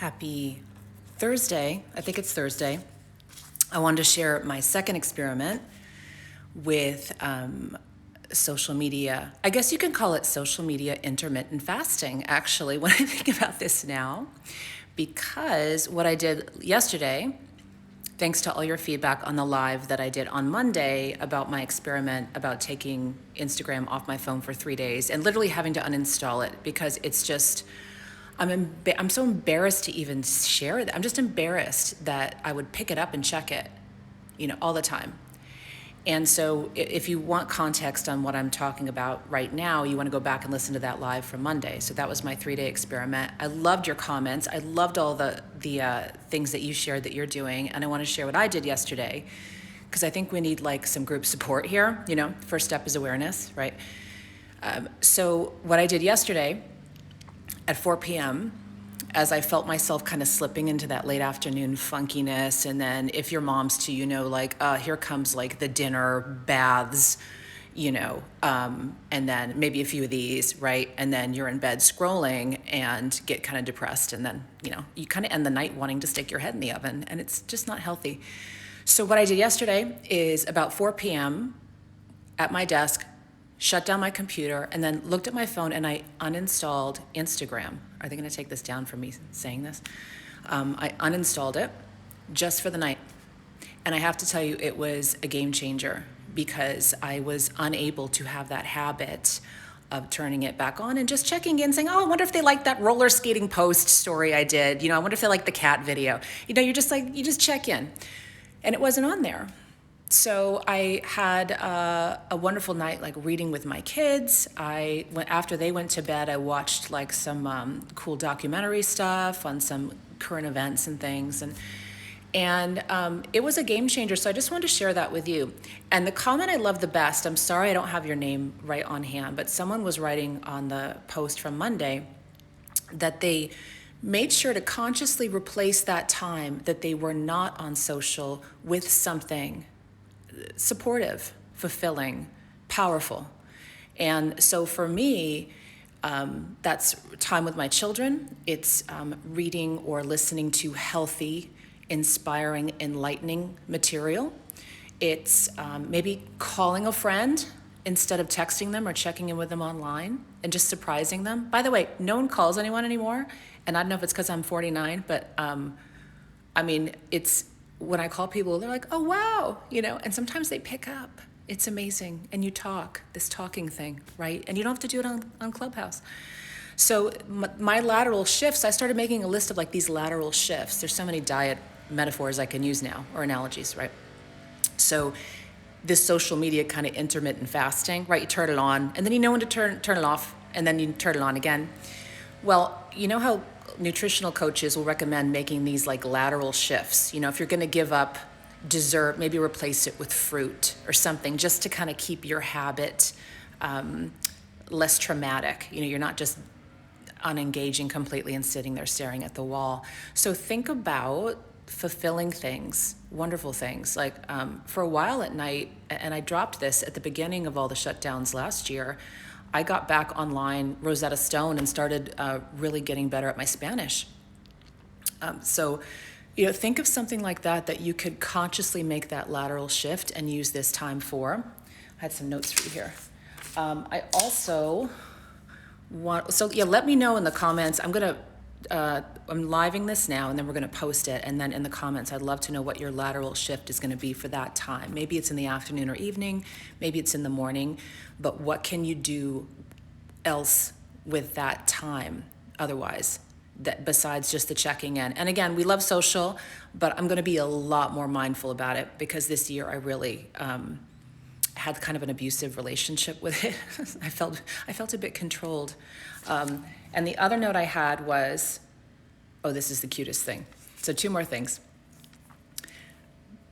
Happy Thursday. I think it's Thursday. I wanted to share my second experiment with social media. I guess you can call it social media intermittent fasting, actually, when I think about this now, because what I did yesterday, thanks to all your feedback on the live that I did on Monday about my experiment about taking Instagram off my phone for 3 days and literally having to uninstall it because it's just, I'm so embarrassed to even share it. I'm just embarrassed that I would pick it up and check it, all the time. And so if you want context on what I'm talking about right now, you want to go back and listen to that live from Monday. So that was my 3-day experiment. I loved your comments. I loved all the things that you shared that you're doing. And I want to share what I did yesterday because I think we need some group support here. First step is awareness, right? So what I did yesterday at 4 p.m., as I felt myself kind of slipping into that late afternoon funkiness, and then if you're moms too, here comes the dinner, baths, and then maybe a few of these, right? And then you're in bed scrolling and get kind of depressed, and then, you kind of end the night wanting to stick your head in the oven, and it's just not healthy. So what I did yesterday is about 4 p.m. at my desk, shut down my computer, and then looked at my phone and I uninstalled Instagram. Are they going to take this down for me saying this? I uninstalled it just for the night. And I have to tell you, it was a game changer because I was unable to have that habit of turning it back on and just checking in saying, oh, I wonder if they like that roller skating post story I did. I wonder if they like the cat video. You just check in. And it wasn't on there. So I had a wonderful night, reading with my kids. After they went to bed, I watched some cool documentary stuff on some current events and things, and it was a game changer. So I just wanted to share that with you. And the comment I love the best, I'm sorry I don't have your name right on hand, but someone was writing on the post from Monday that they made sure to consciously replace that time that they were not on social with something supportive, fulfilling, powerful. And so for me, that's time with my children. It's reading or listening to healthy, inspiring, enlightening material. It's maybe calling a friend instead of texting them or checking in with them online and just surprising them. By the way, no one calls anyone anymore. And I don't know if it's because I'm 49, but it's when I call people, they're like, oh, wow, and sometimes they pick up. It's amazing. And you talk, this talking thing, right? And you don't have to do it on Clubhouse. So my lateral shifts, I started making a list of these lateral shifts. There's so many diet metaphors I can use now, or analogies, right? So this social media kind of intermittent fasting, right? You turn it on, and then you know when to turn it off, and then you turn it on again. Well, you know how nutritional coaches will recommend making these lateral shifts. If you're going to give up dessert, maybe replace it with fruit or something just to kind of keep your habit less traumatic. You're not just unengaging completely and sitting there staring at the wall. So think about fulfilling things, wonderful things. For a while at night, and I dropped this at the beginning of all the shutdowns last year, I got back online Rosetta Stone and started really getting better at my Spanish. So think of something like that you could consciously make that lateral shift and use this time for. I had some notes for you here. I also let me know in the comments. I'm living this now, and then we're gonna post it, and then in the comments, I'd love to know what your lateral shift is gonna be for that time. Maybe it's in the afternoon or evening, maybe it's in the morning, but what can you do else with that time otherwise, that besides just the checking in? And again, we love social, but I'm gonna be a lot more mindful about it because this year I really had kind of an abusive relationship with it. I felt a bit controlled. And the other note I had was, oh, this is the cutest thing. So 2 more things.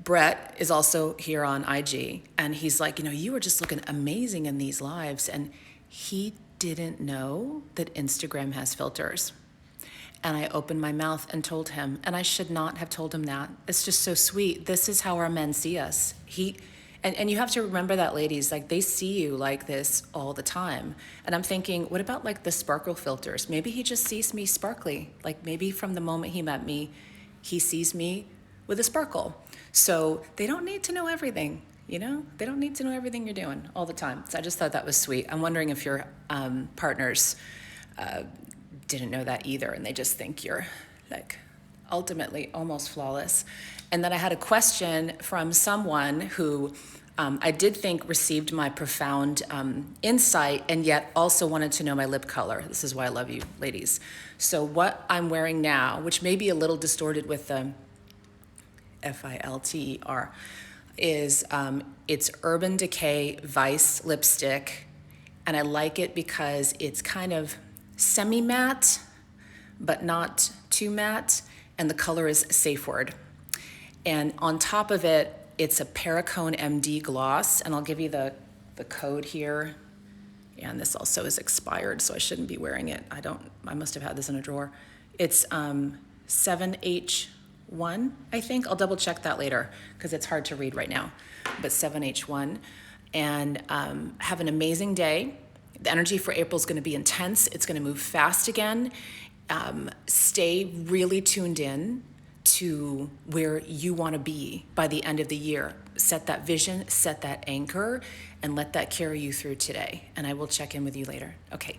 Brett is also here on IG, and he's like, you were just looking amazing in these lives. And he didn't know that Instagram has filters. And I opened my mouth and told him, and I should not have told him that. It's just so sweet. This is how our men see us. And you have to remember that, ladies, like they see you like this all the time. And I'm thinking, what about like the sparkle filters? Maybe he just sees me sparkly. Like maybe from the moment he met me, he sees me with a sparkle. So they don't need to know everything, you know? They don't need to know everything you're doing all the time. So I just thought that was sweet. I'm wondering if your partners didn't know that either, and they just think you're like ultimately almost flawless. And then I had a question from someone who I did think received my profound insight and yet also wanted to know my lip color. This is why I love you, ladies. So what I'm wearing now, which may be a little distorted with the Filter, is it's Urban Decay Vice lipstick. And I like it because it's kind of semi-matte, but not too matte. And the color is Safe Word. And on top of it, it's a Perricone MD gloss, and I'll give you the code here. And this also is expired, so I shouldn't be wearing it. I must have had this in a drawer. It's 7H1, I think. I'll double check that later, because it's hard to read right now, but 7H1. And have an amazing day. The energy for April is gonna be intense. It's gonna move fast again. Stay really tuned in to where you want to be by the end of the year. Set that vision, set that anchor, and let that carry you through today. And I will check in with you later. Okay.